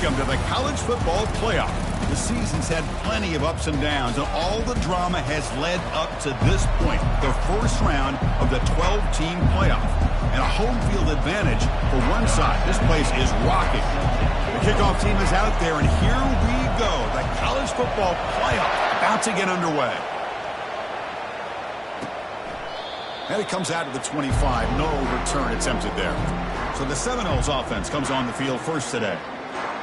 Welcome to the College Football Playoff. The season's had plenty of ups and downs, and all the drama has led up to this point, the first round of the 12-team playoff. And a home field advantage for one side. This place is rocking. The kickoff team is out there, and here we go. The College Football Playoff about to get underway. And it comes out to the 25. No return attempted there. So the Seminoles offense comes on the field first today.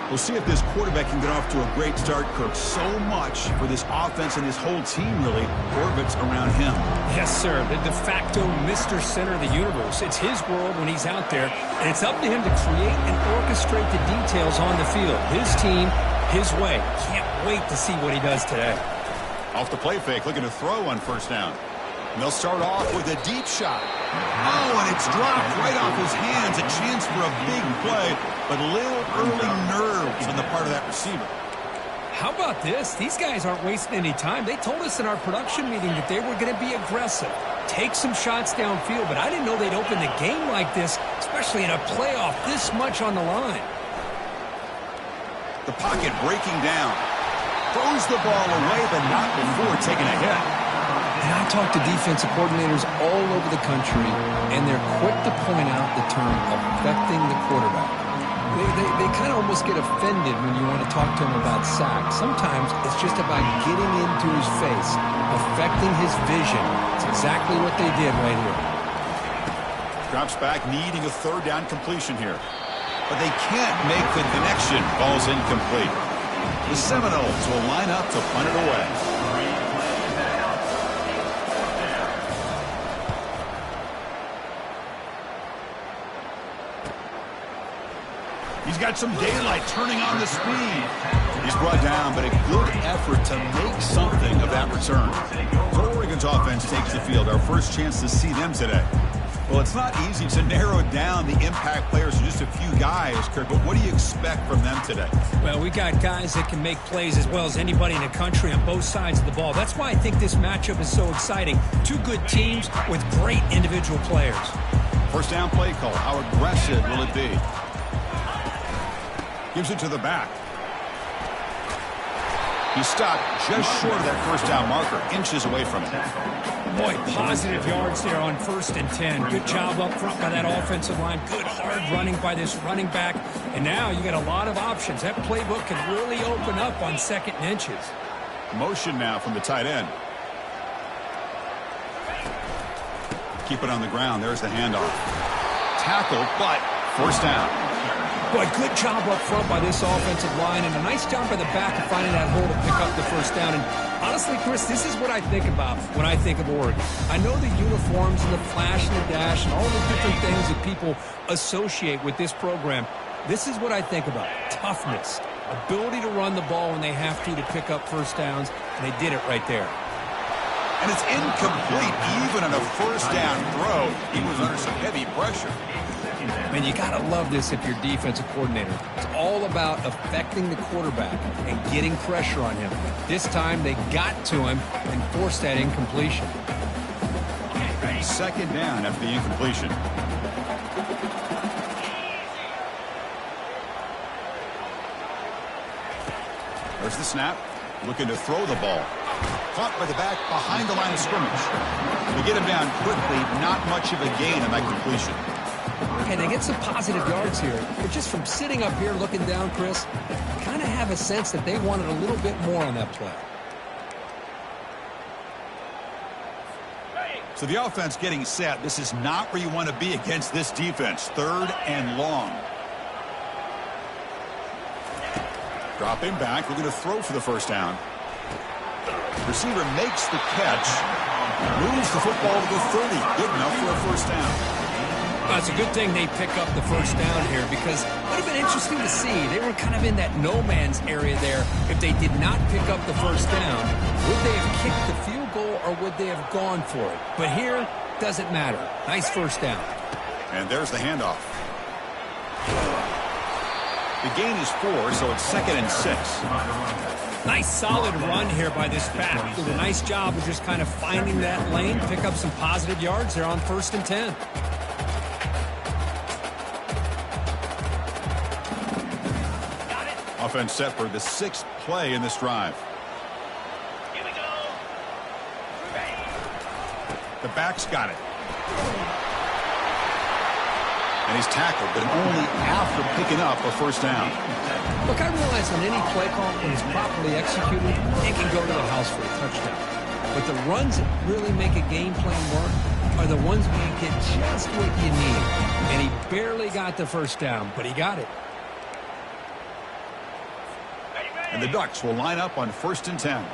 We'll see if this quarterback can get off to a great start, Kirk. So much for this offense and this whole team really orbits around him. Yes, sir. The de facto Mr. Center of the universe. It's his world when he's out there, and it's up to him to create and orchestrate the details on the field. His team, his way. Can't wait to see what he does today. Off the play fake, looking to throw on first down. And they'll start off with a deep shot. Oh, and it's dropped right off his hands. A chance for a big play, but little early nerves on the part of that receiver. How about this? These guys aren't wasting any time. They told us in our production meeting that they were going to be aggressive, take some shots downfield, but I didn't know they'd open the game like this, especially in a playoff this much on the line. The pocket breaking down. Throws the ball away, but not before taking a hit. And I talk to defensive coordinators all over the country, and they're quick to point out the term affecting the quarterback. They kind of almost get offended when you want to talk to them about sacks. Sometimes it's just about getting into his face, affecting his vision. It's exactly what they did right here. Drops back, needing a third down completion here. But they can't make the connection. Ball's incomplete. The Seminoles will line up to punt it away. He's got some daylight, turning on the speed. He's brought down, but a good effort to make something of that return. So Oregon's offense takes the field. Our first chance to see them today. Well, it's not easy to narrow down the impact players to just a few guys, Kirk, but what do you expect from them today? Well, we got guys that can make plays as well as anybody in the country on both sides of the ball. That's why I think this matchup is so exciting. Two good teams with great individual players. First down play call. How aggressive will it be? Gives it to the back. He stopped just short of that first down marker, inches away from it. Boy, positive yards there on 1st and 10. Good job up front by that offensive line. Good hard running by this running back. And now you got a lot of options. That playbook can really open up on 2nd and inches. Motion now from the tight end. Keep it on the ground. There's the handoff. Tackle, but first down. Boy, good job up front by this offensive line, and a nice job by the back of finding that hole to pick up the first down. And honestly, Chris, this is what I think about when I think of Oregon. I know the uniforms and the flash and the dash and all the different things that people associate with this program. This is what I think about. Toughness, ability to run the ball when they have to pick up first downs, and they did it right there. And it's incomplete, even on a first down throw. He was under some heavy pressure. Man, you got to love this if you're defensive coordinator. It's all about affecting the quarterback and getting pressure on him. This time, they got to him and forced that incompletion. Second down after the incompletion. There's the snap. Looking to throw the ball. Caught by the back behind the line of scrimmage. They get him down quickly. Not much of a gain on that completion. Okay, they get some positive yards here, but just from sitting up here looking down, Chris, I kind of have a sense that they wanted a little bit more on that play. So the offense getting set. This is not where you want to be against this defense. 3rd and long. Dropping back, looking to throw for the first down. Receiver makes the catch. Moves the football to the 30. Good enough for a first down. Well, it's a good thing they pick up the first down here because it would have been interesting to see. They were kind of in that no man's area there. If they did not pick up the first down, would they have kicked the field goal or would they have gone for it? But here, doesn't matter. Nice first down. And there's the handoff. The gain is 4, so it's 2nd and 6. Nice solid run here by this back. Did a nice job of just kind of finding that lane, pick up some positive yards there on 1st and 10. Offense set for the 6th play in this drive. Here we go. The back's got it. And he's tackled, but only after picking up a first down. Look, I realize on any play call, when it's properly executed, it can go to the house for a touchdown. But the runs that really make a game plan work are the ones where you get just what you need. And he barely got the first down, but he got it. And the Ducks will line up on 1st and 10.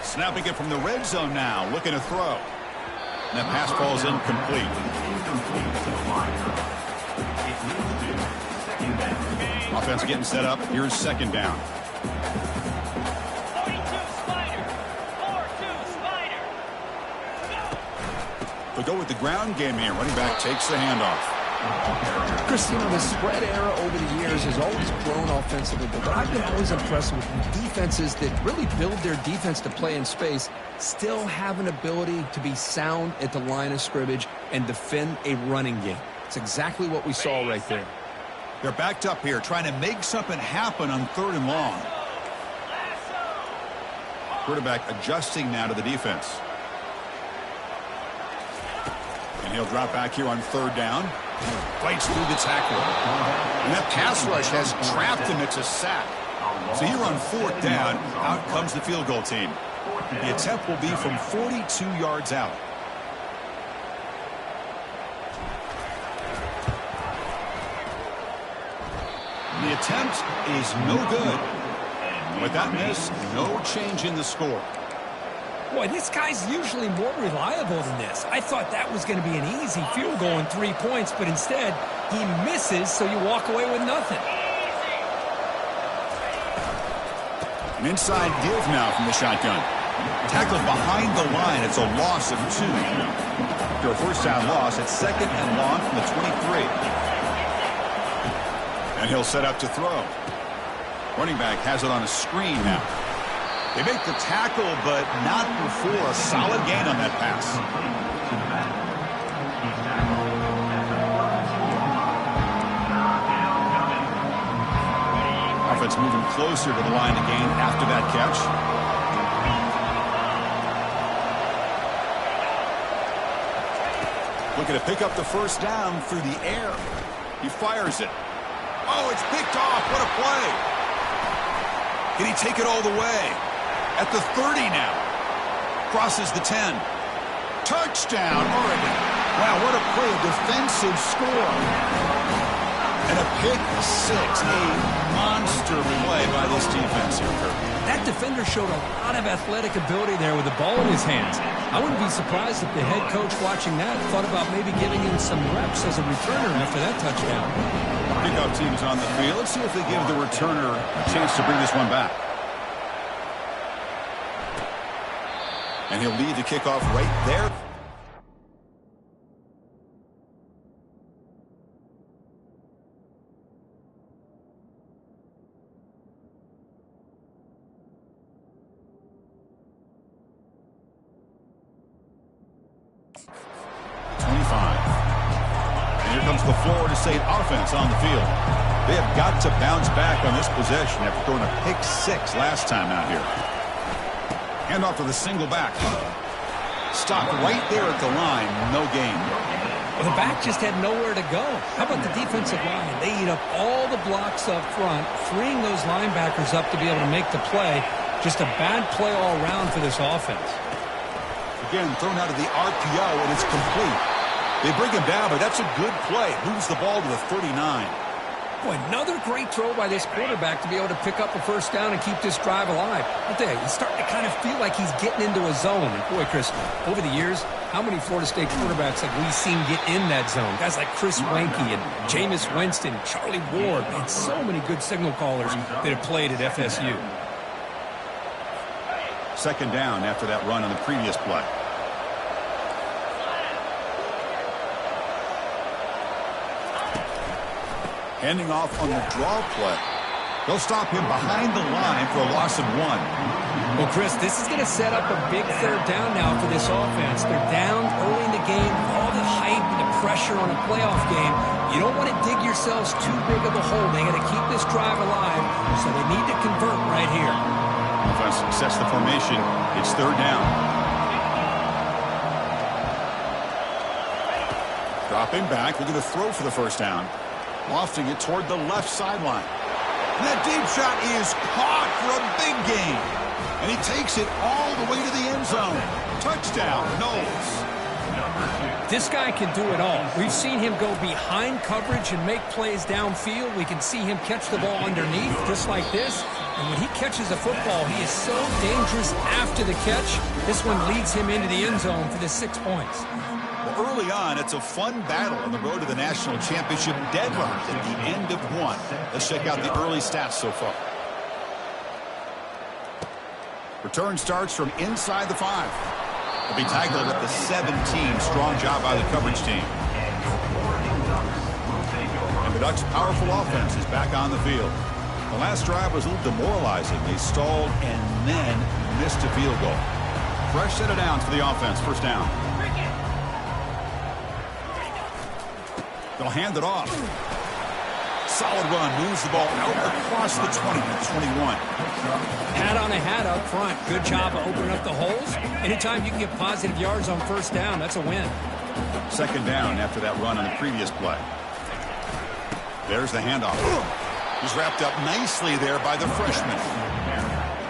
Snapping it from the red zone now, looking to throw. And that pass falls incomplete. Offense getting set up. Here's 2nd down. 42 Spider. 4-2 Spider. They'll go with the ground game here. Running back takes the handoff. Chris, the spread era over the years has always grown offensively, but I've been always impressed with defenses that really build their defense to play in space, still have an ability to be sound at the line of scrimmage and defend a running game. It's exactly what we saw right there. They're backed up here, trying to make something happen on 3rd and long. Quarterback adjusting now to the defense. And he'll drop back here on 3rd down. Fights through the tackle. And that pass rush has trapped him. It's a sack. So here on 4th down, out comes the field goal team. The attempt will be from 42 yards out. The attempt is no good. With that miss, no change in the score. Boy, this guy's usually more reliable than this. I thought that was going to be an easy field goal and 3 points, but instead, he misses, so you walk away with nothing. An inside give now from the shotgun. Tackled behind the line. It's a loss of 2. After a first down loss, it's 2nd and long from the 23. And he'll set up to throw. Running back has it on a screen now. They make the tackle, but not before a solid gain on that pass. Offense moving closer to the line of gain after that catch. Looking to pick up the first down through the air. He fires it. Oh, it's picked off. What a play. Can he take it all the way? At the 30 now. Crosses the 10. Touchdown, Oregon. Wow, what a play. A defensive score. And a pick 6. A monster play by this defense here, Kirk. That defender showed a lot of athletic ability there with the ball in his hands. I wouldn't be surprised if the head coach watching that thought about maybe giving him some reps as a returner after that touchdown. Kickoff team's on the field. Let's see if they give the returner a chance to bring this one back. And he'll lead the kickoff right there. Here comes the Florida State offense on the field. They have got to bounce back on this possession after throwing a pick 6 last time out here. Hand off to the single back. Stopped right there at the line. No gain. Well, the back just had nowhere to go. How about the defensive line? They eat up all the blocks up front, freeing those linebackers up to be able to make the play. Just a bad play all around for this offense. Again, thrown out of the RPO, and it's complete. They bring him down, but that's a good play. Moves the ball to the 39. Boy, another great throw by this quarterback to be able to pick up a first down and keep this drive alive. I'll tell you, he's starting to kind of feel like he's getting into a zone. And boy, Chris, over the years, how many Florida State quarterbacks have we seen get in that zone? Guys like Chris Weinke and Jameis Winston, Charlie Ward, and so many good signal callers that have played at FSU. Second down after that run on the previous play. Handing off on the draw play. They'll stop him behind the line for a loss of 1. Well, Chris, this is going to set up a big third down now for this offense. They're down early in the game. All the hype and the pressure on a playoff game. You don't want to dig yourselves too big of a hole. They got to keep this drive alive, so they need to convert right here. Offense sets the formation. It's third down. Dropping back, looking to throw for the first down. Lofting it toward the left sideline. And that deep shot is caught for a big gain. And he takes it all the way to the end zone. Touchdown, Knowles. This guy can do it all. We've seen him go behind coverage and make plays downfield. We can see him catch the ball underneath, just like this. And when he catches the football, he is so dangerous after the catch. This one leads him into the end zone for the 6 points. Well, early on, it's a fun battle on the road to the national championship. Deadlocked at the end of 1. Let's check out the early stats so far. Return starts from inside the 5. Will be tackled at the 17. Strong job by the coverage team. And the Ducks' powerful offense is back on the field. The last drive was a little demoralizing. They stalled and then missed a field goal. Fresh set of downs for the offense. First down. They'll hand it off. Solid run. Moves the ball out across the 20 to 21. Hat on a hat up front. Good job of opening up the holes. Anytime you can get positive yards on first down, that's a win. Second down after that run on the previous play. There's the handoff. He's wrapped up nicely there by the freshman.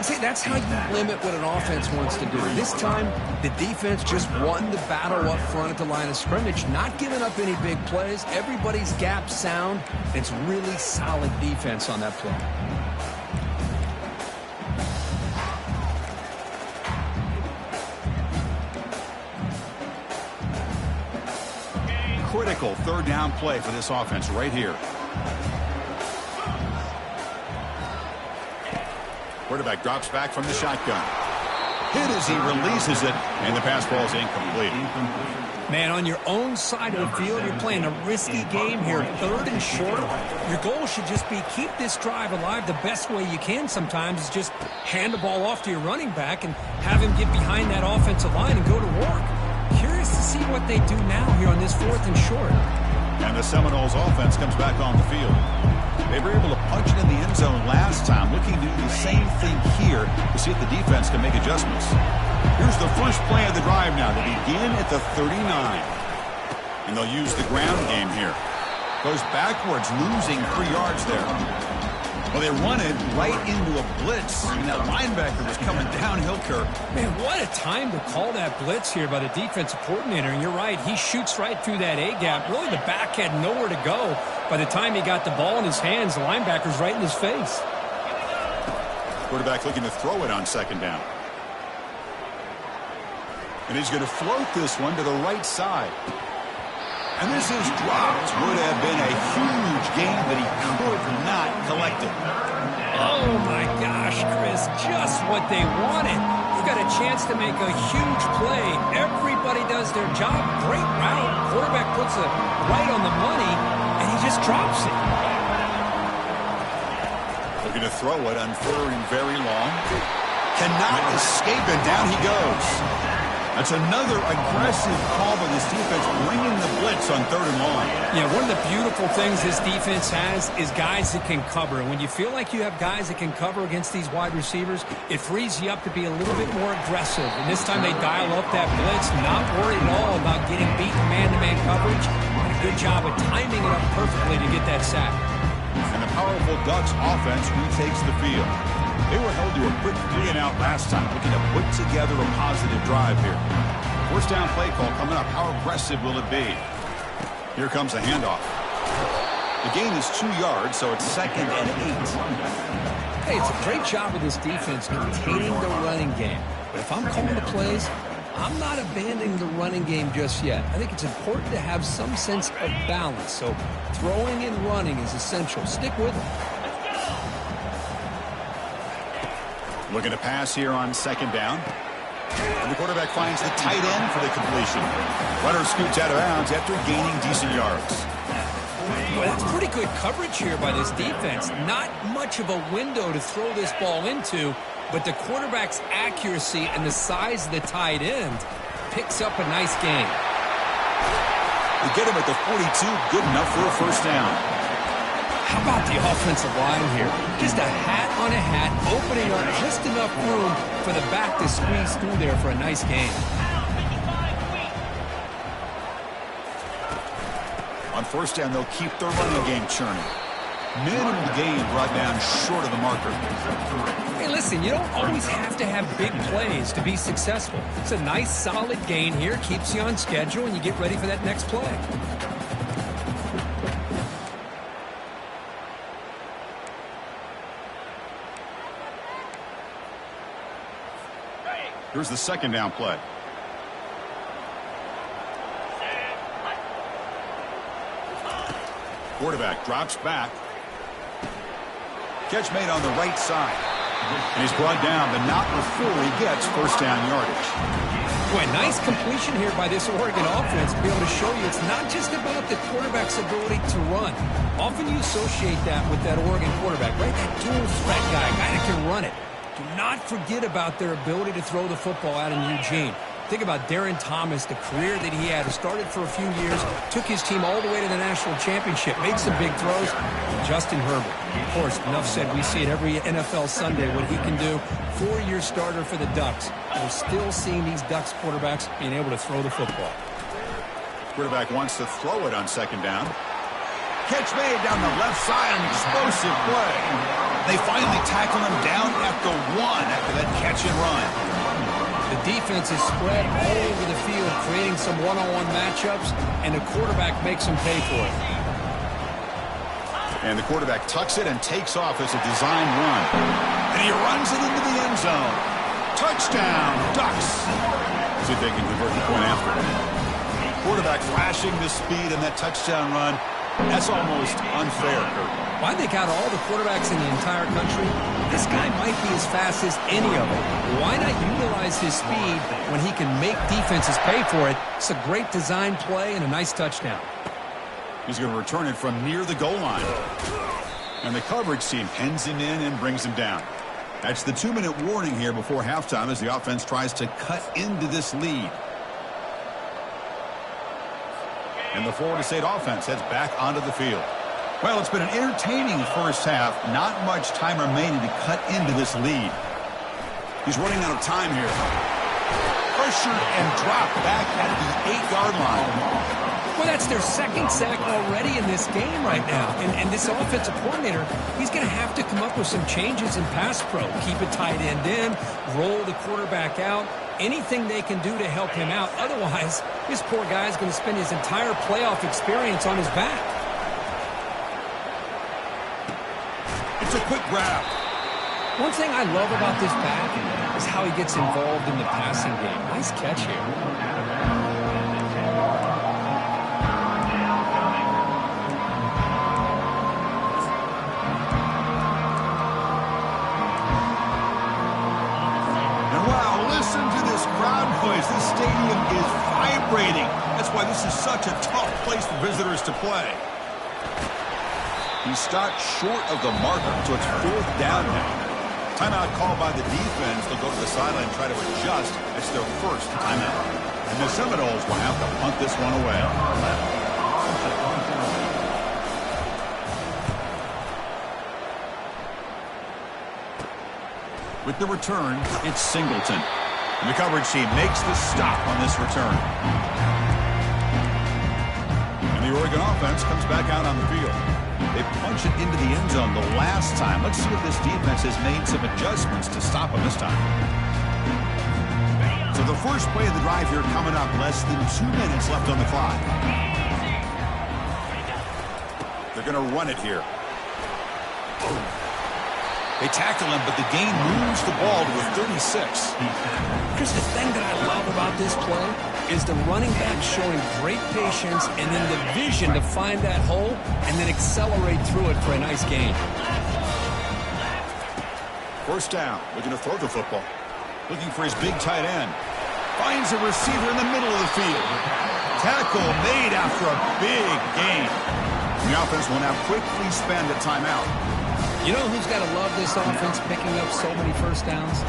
See, that's how you limit what an offense wants to do. This time, the defense just won the battle up front at the line of scrimmage, not giving up any big plays. Everybody's gap sound. It's really solid defense on that play. Critical third down play for this offense right here. Quarterback drops back from the shotgun. Hit as he releases it, and the pass ball is incomplete. Man, on your own side of the field, you're playing a risky game here. Third and short. Your goal should just be keep this drive alive. The best way you can sometimes is just hand the ball off to your running back and have him get behind that offensive line and go to work. Curious to see what they do now here on this fourth and short. And the Seminoles offense comes back on the field. They were able to punch it in the end zone last time, looking to do the same thing here to see if the defense can make adjustments. Here's the first play of the drive now. They begin at the 39. And they'll use the ground game here. Goes backwards, losing 3 yards there. Well, they run it right into a blitz, and that linebacker was coming downhill, Kirk. Man, what a time to call that blitz here by the defensive coordinator. And you're right, he shoots right through that A-gap. Really, the back had nowhere to go. By the time he got the ball in his hands, the linebacker's right in his face. Quarterback looking to throw it on second down. And he's going to float this one to the right side. And this is dropped. Would have been a huge gain, but he could not collect it. Oh, my gosh, Chris, just what they wanted. You got a chance to make a huge play. Everybody does their job. Great route. Quarterback puts it right on the money, and he just drops it. Looking to throw it, unfurling very long. Cannot escape, and down he goes. That's another aggressive call by this defense, bringing the blitz on third and long. Yeah, one of the beautiful things this defense has is guys that can cover. When you feel like you have guys that can cover against these wide receivers, it frees you up to be a little bit more aggressive. And this time they dial up that blitz, not worried at all about getting beat in man-to-man coverage. And a good job of timing it up perfectly to get that sack. And the powerful Ducks offense retakes the field. They were held to a quick 3-and-out last time, looking to put together a positive drive here. First down play call coming up. How aggressive will it be? Here comes the handoff. The gain is 2 yards, so it's 2nd and 8. Hey, it's a great job of this defense containing the running game. But if I'm calling the plays, I'm not abandoning the running game just yet. I think it's important to have some sense of balance. So throwing and running is essential. Stick with it. Looking to pass here on second down. And the quarterback finds the tight end for the completion. Runner scoots out of bounds after gaining decent yards. Boy, that's pretty good coverage here by this defense. Not much of a window to throw this ball into, but the quarterback's accuracy and the size of the tight end picks up a nice gain. They get him at the 42, good enough for a first down. How about the offensive line here? Just a hat on a hat, opening up just enough room for the back to squeeze through there for a nice gain. On first down, they'll keep their running game churning. Minimum gain brought down short of the marker. Hey, listen, you don't always have to have big plays to be successful. It's a nice, solid gain here, keeps you on schedule, and you get ready for that next play. Here's the second down play. Quarterback drops back. Catch made on the right side. And he's brought down, but not before he gets first down yardage. Boy, nice completion here by this Oregon offense to be able to show you it's not just about the quarterback's ability to run. Often you associate that with that Oregon quarterback, right? That dual threat guy, a guy that can run it. Do not forget about their ability to throw the football out in Eugene. Think about Darren Thomas, the career that he had. He started for a few years, took his team all the way to the national championship, made some big throws. Justin Herbert. Of course, enough said, we see it every NFL Sunday what he can do. 4-year starter for the Ducks. We're still seeing these Ducks quarterbacks being able to throw the football. Quarterback wants to throw it on second down. Catch made down the left side, an explosive play. They finally tackle him down at the 1 after that catch and run. The defense is spread all over the field, creating some one-on-one matchups, and the quarterback makes them pay for it. And the quarterback tucks it and takes off as a design run. And he runs it into the end zone. Touchdown, Ducks. See if they can convert the point after. Quarterback flashing the speed in that touchdown run. That's almost unfair, Kurt. Well, I think out of all the quarterbacks in the entire country, this guy might be as fast as any of them. Why not utilize his speed when he can make defenses pay for it? It's a great design play and a nice touchdown. He's going to return it from near the goal line. And the coverage team pens him in and brings him down. That's the 2-minute warning here before halftime as the offense tries to cut into this lead. And the Florida State offense heads back onto the field. Well, it's been an entertaining first half. Not much time remaining to cut into this lead. He's running out of time here. Pressured and dropped back at the 8-yard line. Well, that's their second sack already in this game right now. And this offensive coordinator, he's going to have to come up with some changes in pass pro. Keep a tight end in, roll the quarterback out. Anything they can do to help him out. Otherwise, this poor guy is going to spend his entire playoff experience on his back. It's a quick grab. One thing I love about this back is how he gets involved in the passing game. Nice catch here. This stadium is vibrating. That's why this is such a tough place for visitors to play. He stopped short of the marker, so it's 4th down now. Timeout called by the defense. They'll go to the sideline and try to adjust. It's their first timeout. And the Seminoles will have to punt this one away. With the return, it's Singleton. And the coverage team makes the stop on this return. And the Oregon offense comes back out on the field. They punch it into the end zone the last time. Let's see if this defense has made some adjustments to stop them this time. So the first play of the drive here coming up. Less than 2 minutes left on the clock. They're going to run it here. They tackle him, but the gain moves the ball to the 36. Chris, the thing that I love about this play is the running back showing great patience and then the vision to find that hole and then accelerate through it for a nice gain. First down, looking to throw the football. Looking for his big tight end. Finds a receiver in the middle of the field. Tackle made after a big gain. The offense will now quickly spend a timeout. You know who's got to love this offense picking up so many first downs?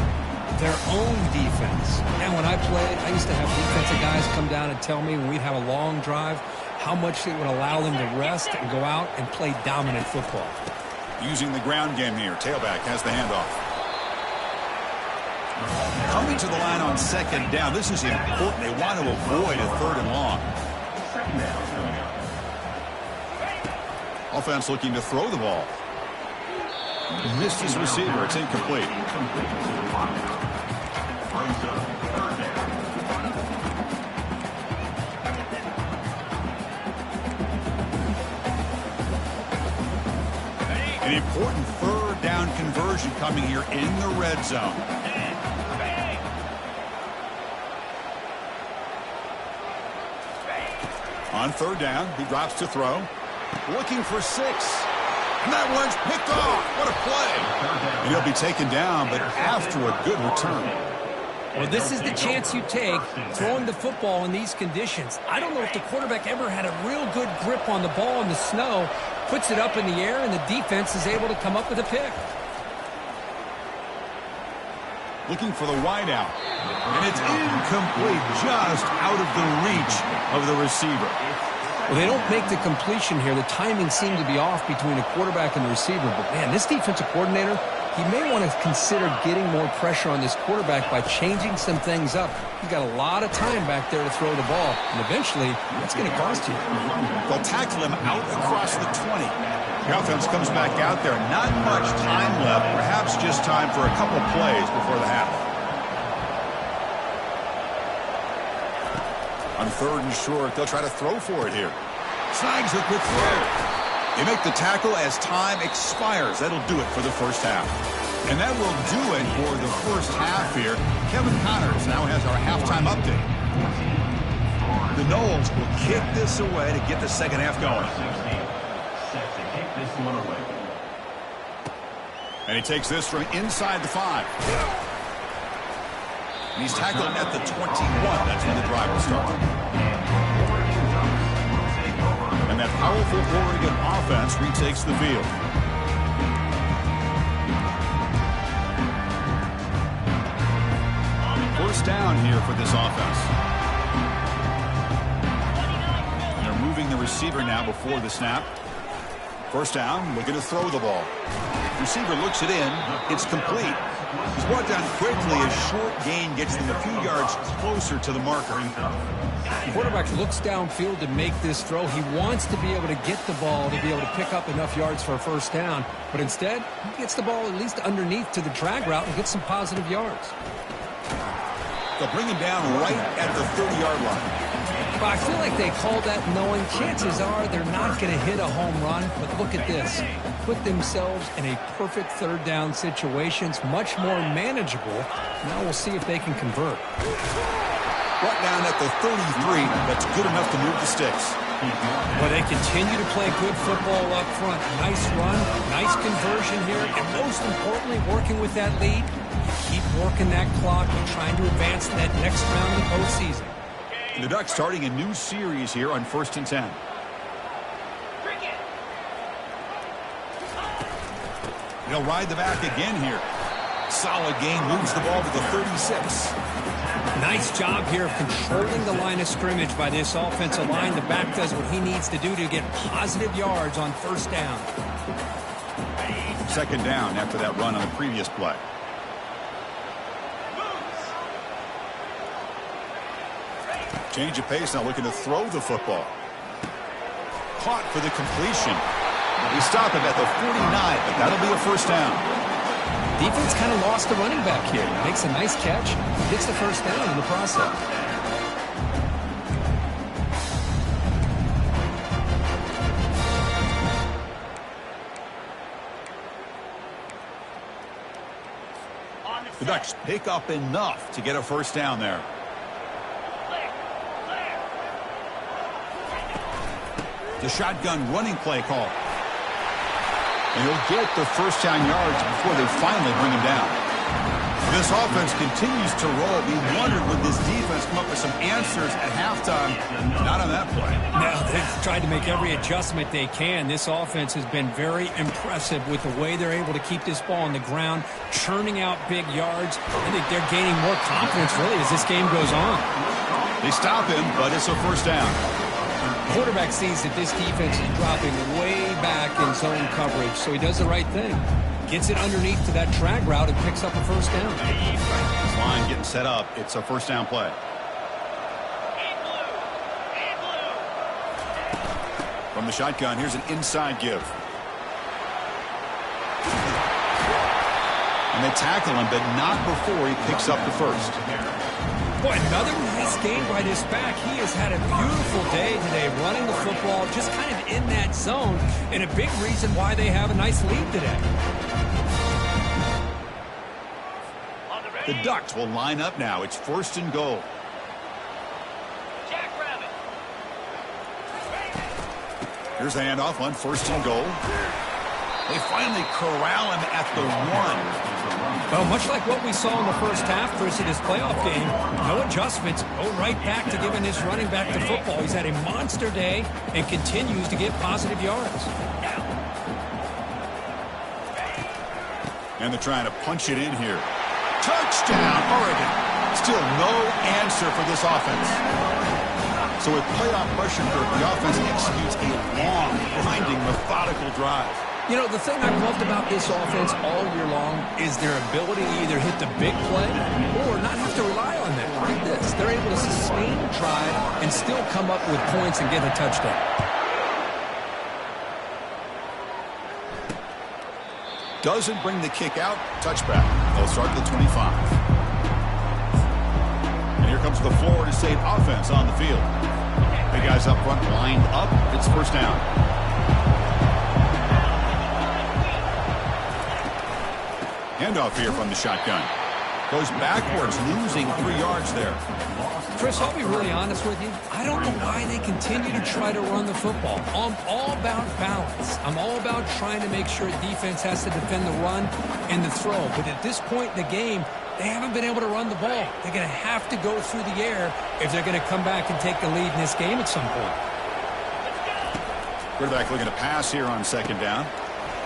Their own defense. And when I played, I used to have defensive guys come down and tell me when we'd have a long drive how much it would allow them to rest and go out and play dominant football. Using the ground game here. Tailback has the handoff. Coming to the line on second down. This is important. They want to avoid a third and long. Offense looking to throw the ball. Missed his receiver. It's incomplete. An important third down conversion coming here in the red zone. On third down, he drops to throw. Looking for 6. And that one's picked off. What a play. And he'll be taken down, but after a good return. Well, this is the chance you take throwing the football in these conditions. I don't know if the quarterback ever had a real good grip on the ball in the snow, puts it up in the air, and the defense is able to come up with a pick. Looking for the wideout. And it's incomplete, just out of the reach of the receiver. Well, they don't make the completion here. The timing seemed to be off between the quarterback and the receiver. But, man, this defensive coordinator, he may want to consider getting more pressure on this quarterback by changing some things up. He's got a lot of time back there to throw the ball. And eventually, that's going to cost you. They'll tackle him out across the 20. The offense comes back out there. Not much time left. Perhaps just time for a couple plays before the half. On third and short, they'll try to throw for it here. Snags a quick throw. They make the tackle as time expires. That'll do it for the first half. And that will do it for the first half here. Kevin Connors now has our halftime update. The Noles will kick this away to get the second half going. And he takes this from inside the 5. And he's tackled at the 21. That's when the drive will start. And that powerful Oregon offense retakes the field. First down here for this offense. And they're moving the receiver now before the snap. First down, looking to throw the ball. Receiver looks it in. It's complete. He's brought down quickly. A short gain gets them a few yards closer to the marker. The quarterback looks downfield to make this throw. He wants to be able to get the ball to be able to pick up enough yards for a first down. But instead, he gets the ball at least underneath to the drag route and gets some positive yards. They'll bring him down right at the 30-yard line. But I feel like they called that knowing chances are they're not going to hit a home run. But look at this. Put themselves in a perfect third down situation. It's much more manageable. Now we'll see if they can convert. Brought down at the 33. That's good enough to move the sticks. Well, they continue to play good football up front. Nice run, nice conversion here, and most importantly, working with that lead. Keep working that clock and trying to advance to that next round of the postseason. The Ducks starting a new series here on 1st and 10. They'll ride the back again here. Solid gain, moves the ball to the 36. Nice job here of controlling the line of scrimmage by this offensive line. The back does what he needs to do to get positive yards on first down. Second down after that run on the previous play. Change of pace now, looking to throw the football. Caught for the completion. We stop him at the 49, but that'll be a first down. Defense kind of lost the running back here. Makes a nice catch. Gets the first down in the process. The Ducks pick up enough to get a first down there. The shotgun running play call. And he'll get the first down yards before they finally bring him down. This offense continues to roll. We wondered, would this defense come up with some answers at halftime? Not on that play. Now, they've tried to make every adjustment they can. This offense has been very impressive with the way they're able to keep this ball on the ground, churning out big yards. I think they're gaining more confidence, really, as this game goes on. They stop him, but it's a first down. The quarterback sees that this defense is dropping way back in zone coverage, so he does the right thing. Gets it underneath to that drag route and picks up a first down. This line getting set up. It's a first down play. From the shotgun, here's an inside give. And they tackle him, but not before he picks up the first. Boy, another nice game by this back. He has had a beautiful day today running the football, just kind of in that zone, and a big reason why they have a nice lead today. The Ducks will line up now. It's first and goal. Jackrabbit. Here's the handoff on first and goal. They finally corral him at the 1. Well, much like what we saw in the first half, Chris, in this playoff game, no adjustments, go right back to giving this running back the football. He's had a monster day and continues to get positive yards. And they're trying to punch it in here. Touchdown, Oregon. Still no answer for this offense. So with playoff pressure, the offense executes a long, grinding, methodical drive. You know, the thing I've loved about this offense all year long is their ability to either hit the big play or not have to rely on that. Look at this. They're able to sustain the drive and still come up with points and get a touchdown. Doesn't bring the kick out. Touchback. They'll start at the 25. And here comes the Florida State offense on the field. Big guys up front lined up. It's first down. Handoff here from the shotgun. Goes backwards, losing 3 yards there. Chris, I'll be really honest with you. I don't know why they continue to try to run the football. I'm all about balance. I'm all about trying to make sure defense has to defend the run and the throw. But at this point in the game, they haven't been able to run the ball. They're going to have to go through the air if they're going to come back and take the lead in this game at some point. Quarterback looking to pass here on second down.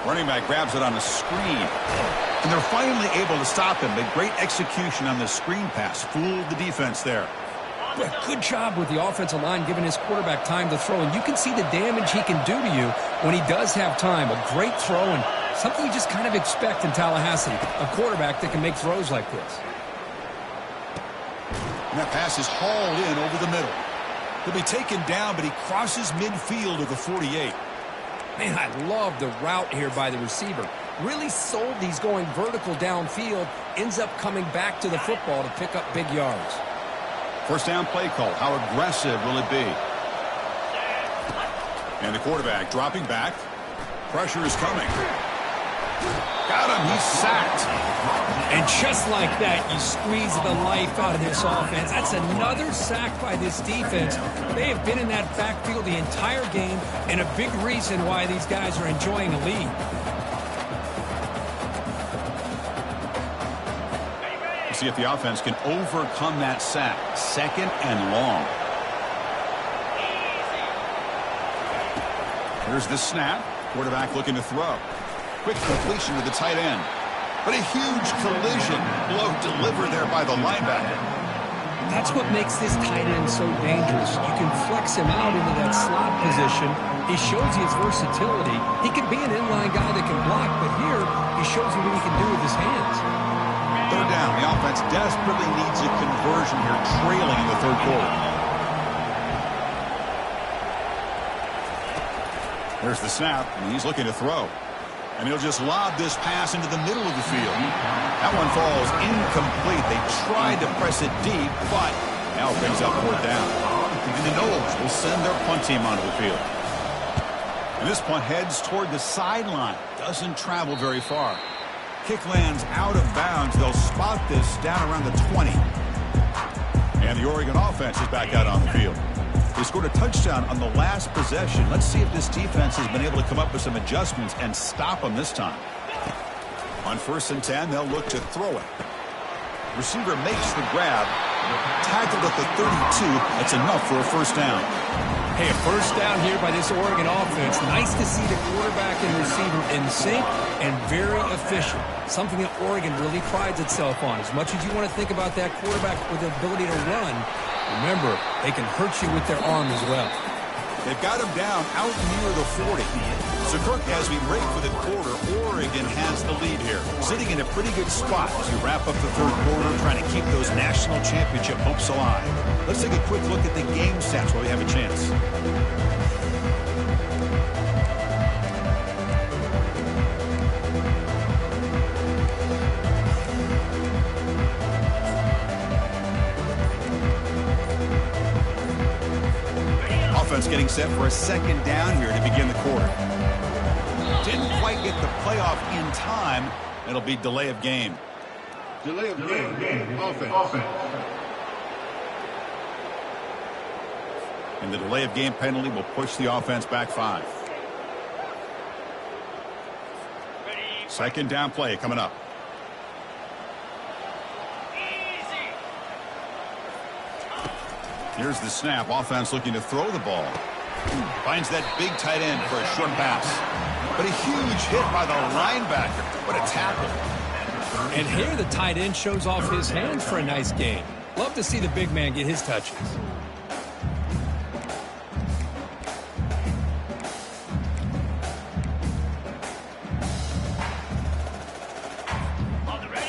Running back grabs it on a screen. And they're finally able to stop him. But great execution on the screen pass. Fooled the defense there. But good job with the offensive line giving his quarterback time to throw. And you can see the damage he can do to you when he does have time. A great throw and something you just kind of expect in Tallahassee. A quarterback that can make throws like this. And that pass is hauled in over the middle. He'll be taken down, but he crosses midfield of the 48. Man, I love the route here by the receiver. Really sold these going vertical downfield. Ends up coming back to the football to pick up big yards. First down play call. How aggressive will it be? And the quarterback dropping back. Pressure is coming. Got him. He's sacked. And just like that, you squeeze the life out of this offense. That's another sack by this defense. They have been in that backfield the entire game, and a big reason why these guys are enjoying a lead. We'll see if the offense can overcome that sack. Second and long. Here's the snap. Quarterback looking to throw. Quick completion to the tight end. But a huge collision blow delivered there by the linebacker. That's what makes this tight end so dangerous. You can flex him out into that slot position. He shows you his versatility. He can be an inline guy that can block, but here he shows you what he can do with his hands. Third down. The offense desperately needs a conversion here, trailing in the third quarter. There's the snap, and he's looking to throw. And he'll just lob this pass into the middle of the field. That one falls incomplete. They tried to press it deep, but now it brings up fourth down. And the Noles will send their punt team onto the field. And this punt heads toward the sideline. Doesn't travel very far. Kick lands out of bounds. They'll spot this down around the 20. And the Oregon offense is back out on the field. They scored a touchdown on the last possession. Let's see if this defense has been able to come up with some adjustments and stop them this time. On 1st and 10, they'll look to throw it. Receiver makes the grab. Tackled at the 32. That's enough for a first down. Hey, a first down here by this Oregon offense. Nice to see the quarterback and receiver in sync and very efficient. Something that Oregon really prides itself on. As much as you want to think about that quarterback with the ability to run, remember, they can hurt you with their arm as well. They've got him down out near the 40. So, Kirk, as we break for the quarter, Oregon has the lead here. Sitting in a pretty good spot to wrap up the third quarter, trying to keep those national championship hopes alive. Let's take a quick look at the game stats while we have a chance. Offense getting set for a second down here to begin the quarter. Didn't quite get the playoff in time. It'll be delay of game. Delay of game. Offense. And the delay of game penalty will push the offense back 5. Second down play coming up. Here's the snap. Offense looking to throw the ball. Finds that big tight end for a short pass. But a huge hit by the linebacker. What a tackle. And here the tight end shows off his hands for a nice gain. Love to see the big man get his touches.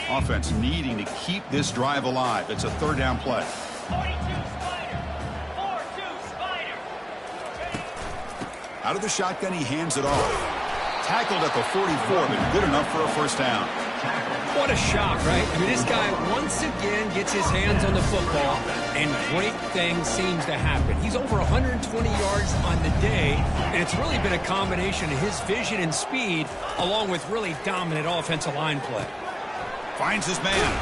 Offense needing to keep this drive alive. It's a third down play. 42 Spider. 4-2 Spider. Out of the shotgun, he hands it off. Tackled at the 44, but good enough for a first down. What a shock, right? I mean, this guy once again gets his hands on the football, and great things seems to happen. He's over 120 yards on the day, and it's really been a combination of his vision and speed, along with really dominant offensive line play. Finds his man.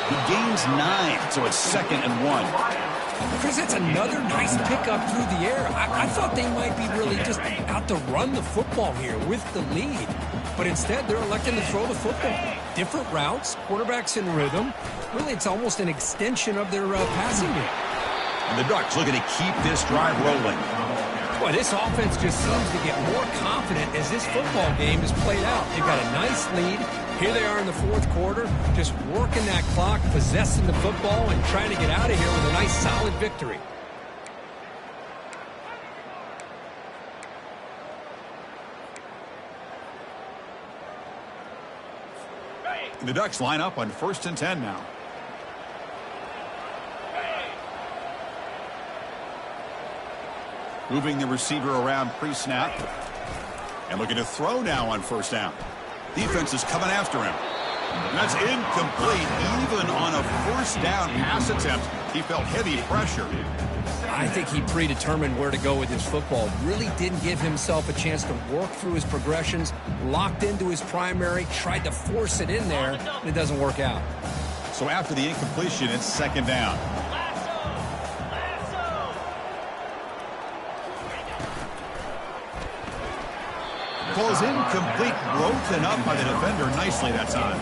He gains 9, so it's 2nd and 1. Chris, that's another nice pickup through the air. I thought they might be really just out to run the football here with the lead. But instead, they're electing to throw the football. Different routes, quarterbacks in rhythm. Really, it's almost an extension of their passing game. And the Ducks looking to keep this drive rolling. Boy, this offense just seems to get more confident as this football game is played out. They've got a nice lead. Here they are in the fourth quarter, just working that clock, possessing the football, and trying to get out of here with a nice, solid victory. The Ducks line up on 1st and 10 now. Moving the receiver around pre-snap. And looking to throw now on 1st down. Defense is coming after him. And that's incomplete. Even on a 1st down pass attempt, he felt heavy pressure. I think he predetermined where to go with his football. Really didn't give himself a chance to work through his progressions. Locked into his primary, tried to force it in there, and it doesn't work out. So after the incompletion, it's 2nd down. Falls incomplete, broken up by the defender nicely that time.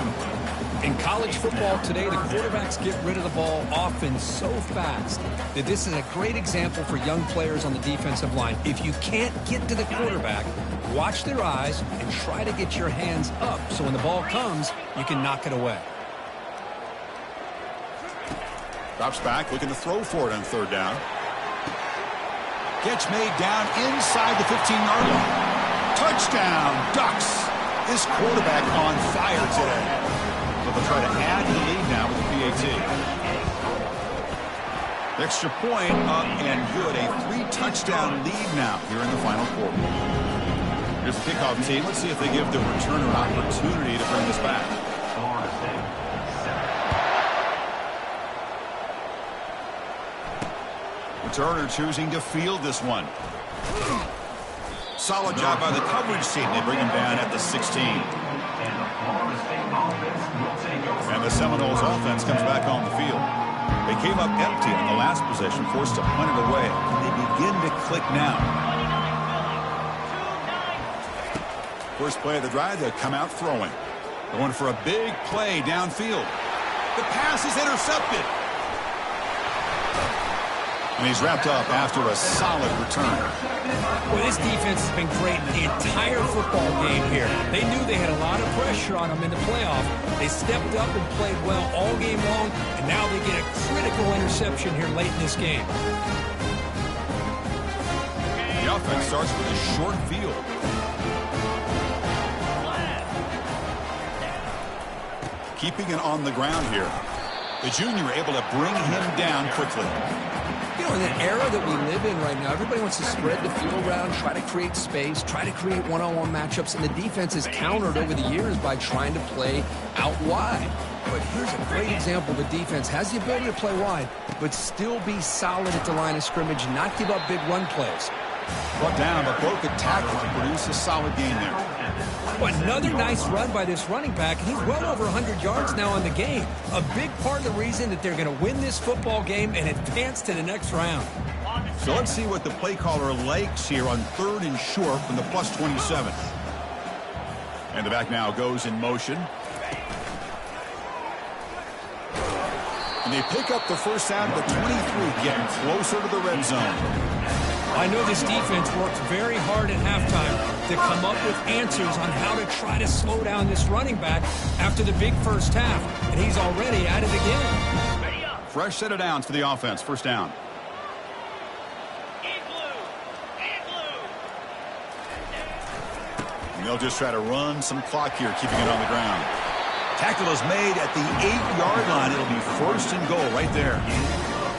In college football today, the quarterbacks get rid of the ball often so fast that this is a great example for young players on the defensive line. If you can't get to the quarterback, watch their eyes and try to get your hands up so when the ball comes, you can knock it away. Drops back, looking to throw for it on 3rd down. Gets made down inside the 15-yard line. Touchdown, Ducks. This quarterback on fire today. But they'll try to add to the lead now with the PAT. Extra point up and good. A 3-touchdown lead now here in the final quarter. Here's the kickoff team. Let's see if they give the returner an opportunity to bring this back. Returner choosing to field this one. Solid job by the coverage team. They bring him down at the 16. And the Seminoles offense comes back on the field. They came up empty on the last possession, forced to punt it away. They begin to click now. First play of the drive, they come out throwing. Going for a big play downfield. The pass is intercepted. And he's wrapped up after a solid return. Well, this defense has been great the entire football game here. They knew they had a lot of pressure on them in the playoff. They stepped up and played well all game long, and now they get a critical interception here late in this game. The offense starts with a short field. Keeping it on the ground here. The junior able to bring him down quickly. You know, in the era that we live in right now, everybody wants to spread the field around, try to create space, try to create one-on-one matchups, and the defense has countered over the years by trying to play out wide. But here's a great example. The defense has the ability to play wide, but still be solid at the line of scrimmage, not give up big run plays. Brought down, but broke a tackle to produce a solid gain there. Well, another nice run by this running back, and he's well over 100 yards now in the game. A big part of the reason that they're going to win this football game and advance to the next round. So let's see what the play caller likes here on 3rd and short from the +27. And the back now goes in motion. And they pick up the first down at the 23, getting closer to the red zone. I know this defense worked very hard at halftime to come up with answers on how to try to slow down this running back after the big first half, and he's already at it again. Fresh set of downs for the offense. First down. And they'll just try to run some clock here, keeping it on the ground. Tackle is made at the 8-yard line. It'll be 1st and goal right there.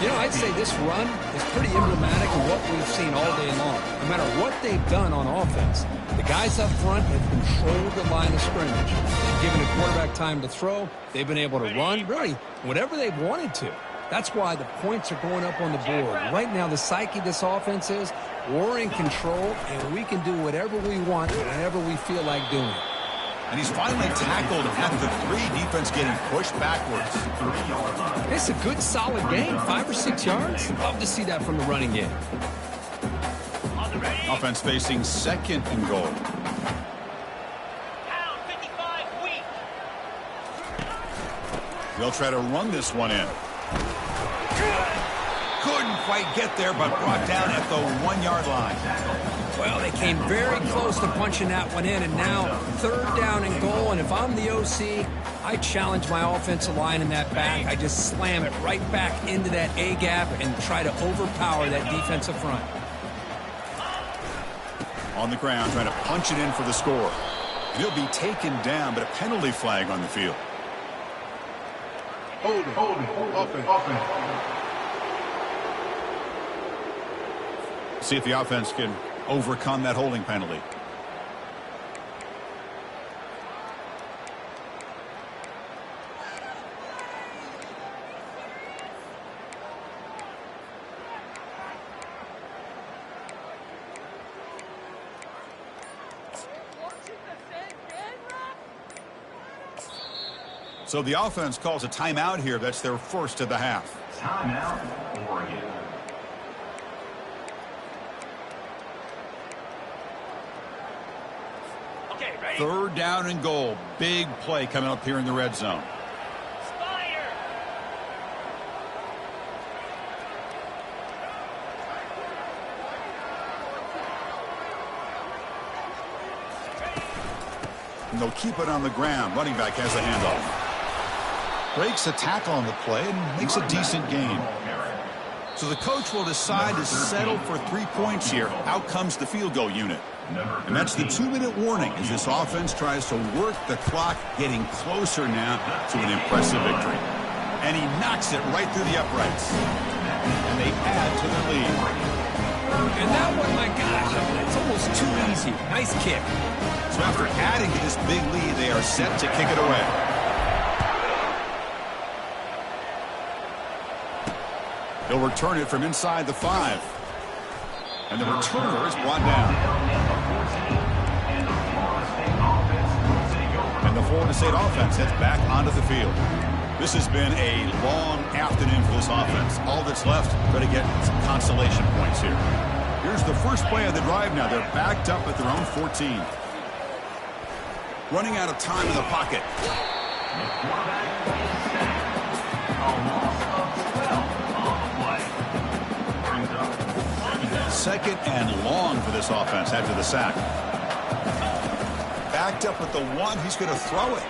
You know, I'd say this run is pretty emblematic of what we've seen all day long. No matter what they've done on offense, the guys up front have controlled the line of scrimmage. They've given the quarterback time to throw. They've been able to run, really, whatever they've wanted to. That's why the points are going up on the board. Right now, the psyche of this offense is we're in control, and we can do whatever we want, whenever we feel like doing it. And he's finally tackled at the 3, defense getting pushed backwards. It's a good, solid game, 5 or 6 yards. Love to see that from the running game. Offense facing 2nd and goal. They'll try to run this one in. Couldn't quite get there, but brought down at the 1-yard line. Well, they came very close to punching that one in, and now 3rd down and goal. And if I'm the OC, I challenge my offensive line in that back. I just slam it right back into that A-gap and try to overpower that defensive front. On the ground, trying to punch it in for the score. And he'll be taken down, but a penalty flag on the field. Holding, offense. See if the offense can overcome that holding penalty. So the offense calls a timeout here. That's their first of the half. Timeout, Oregon. Okay, ready? 3rd down and goal. Big play coming up here in the red zone. Fire! And they'll keep it on the ground. Running back has a handoff. Breaks a tackle on the play and makes a decent gain. So the coach will decide to settle for 3 points here. Out comes the field goal unit. And that's the 2-minute warning as this offense tries to work the clock, getting closer now to an impressive victory. And he knocks it right through the uprights. And they add to their lead. And that one, my gosh, it's almost too easy. Nice kick. So after adding to this big lead, they are set to kick it away. They'll return it from inside the 5. And the returner is brought down. And the Florida State offense heads back onto the field. This has been a long afternoon for this offense. All that's left, try to get some consolation points here. Here's the first play of the drive now. They're backed up at their own 14. running out of time in the pocket. The quarterback is sacked. A loss of 12 on the play. Brings up Second and long for this offense after the sack. Backed up with the one, he's going to throw it.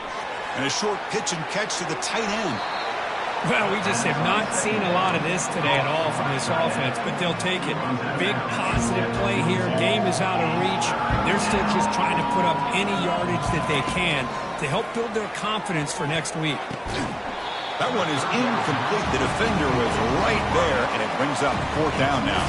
And a short pitch and catch to the tight end. Well, we just have not seen a lot of this today at all from this offense, but they'll take it. Big positive play here. Game is out of reach. They're still just trying to put up any yardage that they can to help build their confidence for next week. That one is incomplete. The defender was right there, and it brings up fourth down now.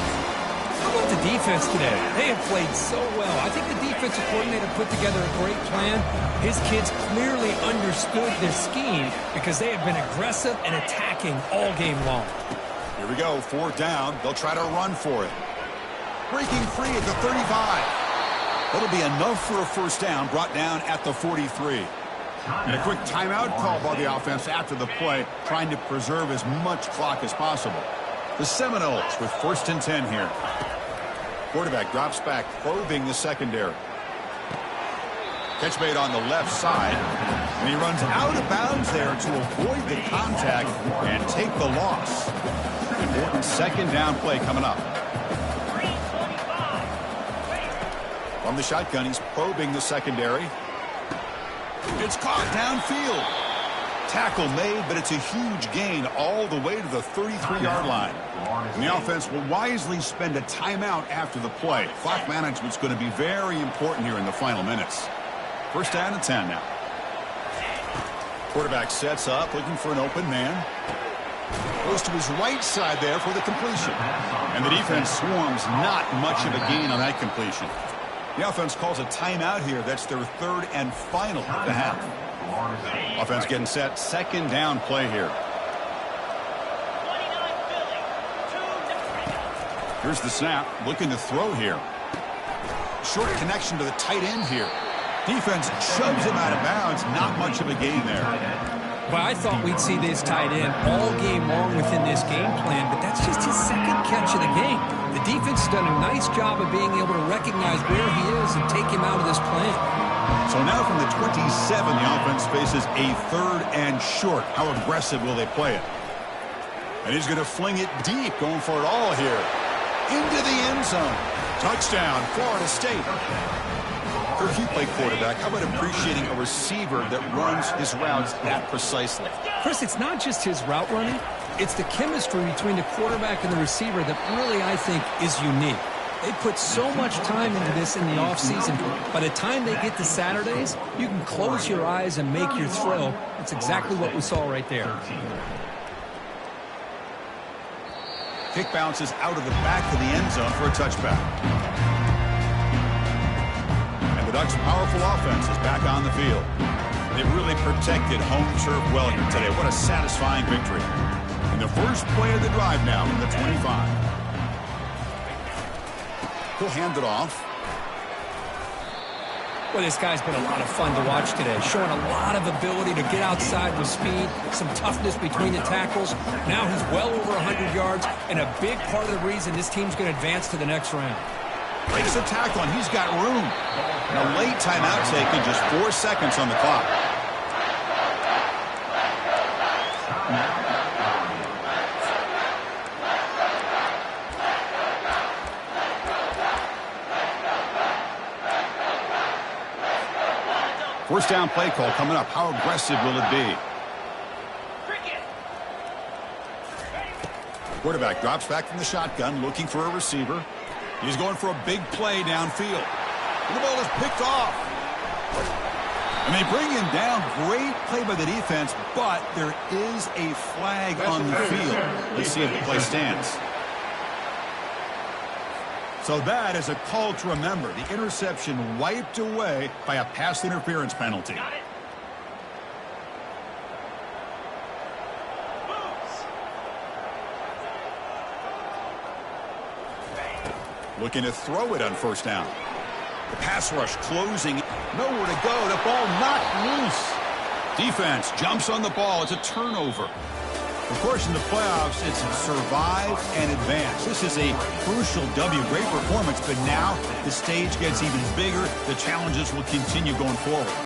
How about the defense today? They have played so well. I think the defensive coordinator put together a great plan. His kids clearly understood their scheme because they have been aggressive and attacking all game long. Here we go, fourth down. They'll try to run for it. Breaking free at the 35. That'll be enough for a first down, brought down at the 43. And a quick timeout call by the offense after the play, trying to preserve as much clock as possible. The Seminoles with first and 10 here. Quarterback drops back, probing the secondary. Catch made on the left side, and he runs out of bounds there to avoid the contact and take the loss. Important second down play coming up. From the shotgun, he's probing the secondary. It's caught downfield. Tackle made, but it's a huge gain all the way to the 33-yard line. And the offense will wisely spend a timeout after the play. Clock management's going to be very important here in the final minutes. First down and 10 now. Quarterback sets up, looking for an open man. Goes to his right side there for the completion. And the defense swarms, not much of a gain on that completion. The offense calls a timeout here. That's their third and final of the half. Offense getting set. Second down play here. Here's the snap. Looking to throw here. Short connection to the tight end here. Defense shoves him out of bounds. Not much of a gain there. Well, I thought we'd see this tight end all game long within this game plan, but that's just his second catch of the game. The defense has done a nice job of being able to recognize where he is and take him out of this plan. So now from the 27, the offense faces a third and short. How aggressive will they play it? And he's going to fling it deep, going for it all here. Into the end zone. Touchdown, Florida State. Kirk, you play quarterback. How about appreciating a receiver that runs his routes that precisely? Chris, it's not just his route running. It's the chemistry between the quarterback and the receiver that really, I think, is unique. They put so much time into this in the offseason. By the time they get to Saturdays, you can close your eyes and make your throw. That's exactly what we saw right there. Kick bounces out of the back of the end zone for a touchback. And the Ducks' powerful offense is back on the field. They've really protected home turf well here today. What a satisfying victory. And the first play of the drive now from the 25. He'll hand it off. Well, this guy's been a lot of fun to watch today, showing a lot of ability to get outside with speed, some toughness between the tackles. Now he's well over 100 yards, and a big part of the reason this team's going to advance to the next round. Breaks the tackle, and he's got room. And a late timeout taken, just 4 seconds on the clock. First down play call coming up. How aggressive will it be? Quarterback drops back from the shotgun, looking for a receiver. He's going for a big play downfield. And the ball is picked off. And they bring him down. Great play by the defense, but there is a flag on the field. Let's see if the play stands. So that is a call to remember. The interception wiped away by a pass interference penalty. Looking to throw it on first down. The pass rush closing. Nowhere to go. The ball knocked loose. Defense jumps on the ball. It's a turnover. Of course, in the playoffs, it's survive and advance. This is a crucial W. Great performance, but now the stage gets even bigger. The challenges will continue going forward.